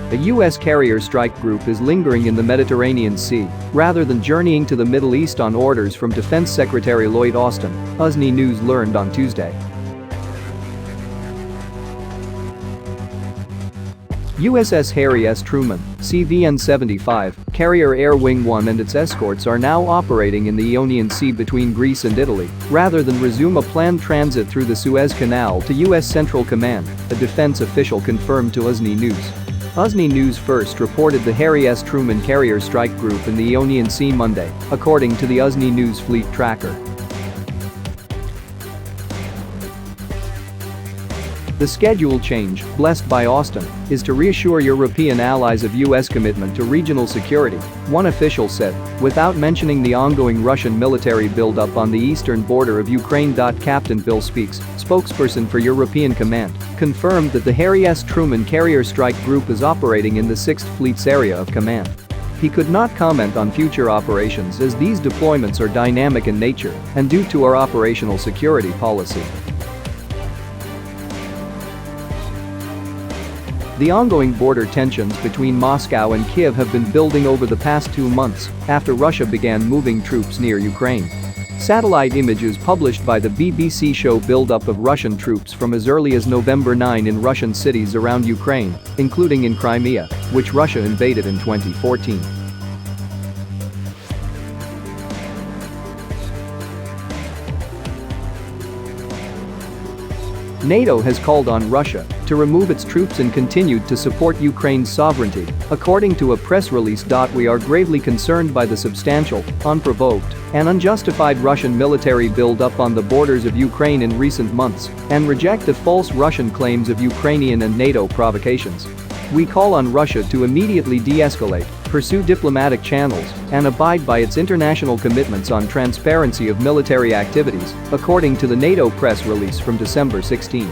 A U.S. carrier strike group is lingering in the Mediterranean Sea rather than journeying to the Middle East on orders from Defense Secretary Lloyd Austin, USNY News learned on Tuesday. USS Harry S. Truman, CVN-75, Carrier Air Wing 1 and its escorts are now operating in the Ionian Sea between Greece and Italy, rather than resume a planned transit through the Suez Canal to U.S. Central Command, a defense official confirmed to USNY News. USNY News first reported the Harry S. Truman carrier strike group in the Ionian Sea Monday, according to the USNY News fleet tracker. The schedule change, blessed by Austin, is to reassure European allies of U.S. commitment to regional security, one official said, without mentioning the ongoing Russian military buildup on the eastern border of Ukraine. Captain Bill Speaks, spokesperson for European Command, confirmed that the Harry S. Truman carrier strike group is operating in the 6th Fleet's area of command. He could not comment on future operations as these deployments are dynamic in nature and due to our operational security policy. The ongoing border tensions between Moscow and Kiev have been building over the past 2 months after Russia began moving troops near Ukraine. Satellite images published by the BBC show buildup of Russian troops from as early as November 9 in Russian cities around Ukraine, including in Crimea, which Russia invaded in 2014. NATO has called on Russia to remove its troops and continued to support Ukraine's sovereignty, according to a press release. We are gravely concerned by the substantial, unprovoked, and unjustified Russian military build-up on the borders of Ukraine in recent months and reject the false Russian claims of Ukrainian and NATO provocations. We call on Russia to immediately de-escalate, pursue diplomatic channels, and abide by its international commitments on transparency of military activities, according to the NATO press release from December 16.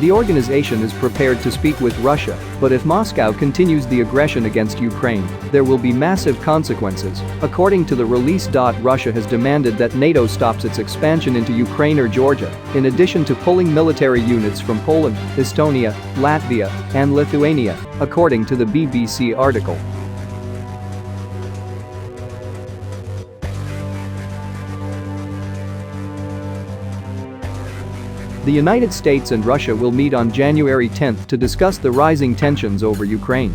The organization is prepared to speak with Russia, but if Moscow continues the aggression against Ukraine, there will be massive consequences, according to the release. Russia has demanded that NATO stops its expansion into Ukraine or Georgia, in addition to pulling military units from Poland, Estonia, Latvia, and Lithuania, according to the BBC article. The United States and Russia will meet on January 10 to discuss the rising tensions over Ukraine.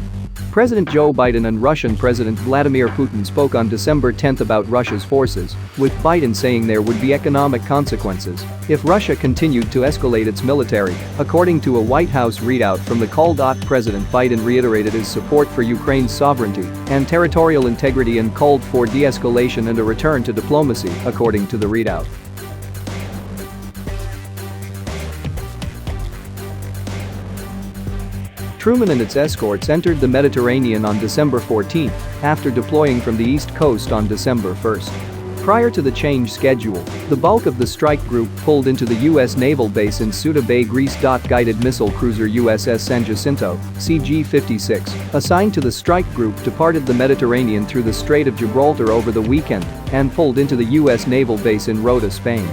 President Joe Biden and Russian President Vladimir Putin spoke on December 10 about Russia's forces, with Biden saying there would be economic consequences if Russia continued to escalate its military, according to a White House readout from the call. President Biden reiterated his support for Ukraine's sovereignty and territorial integrity and called for de-escalation and a return to diplomacy, according to the readout. Truman and its escorts entered the Mediterranean on December 14 after deploying from the East Coast on December 1. Prior to the change schedule, the bulk of the strike group pulled into the U.S. naval base in Ceuta Bay, Greece. Guided missile cruiser USS San Jacinto, CG-56, assigned to the strike group departed the Mediterranean through the Strait of Gibraltar over the weekend and pulled into the U.S. naval base in Rota, Spain.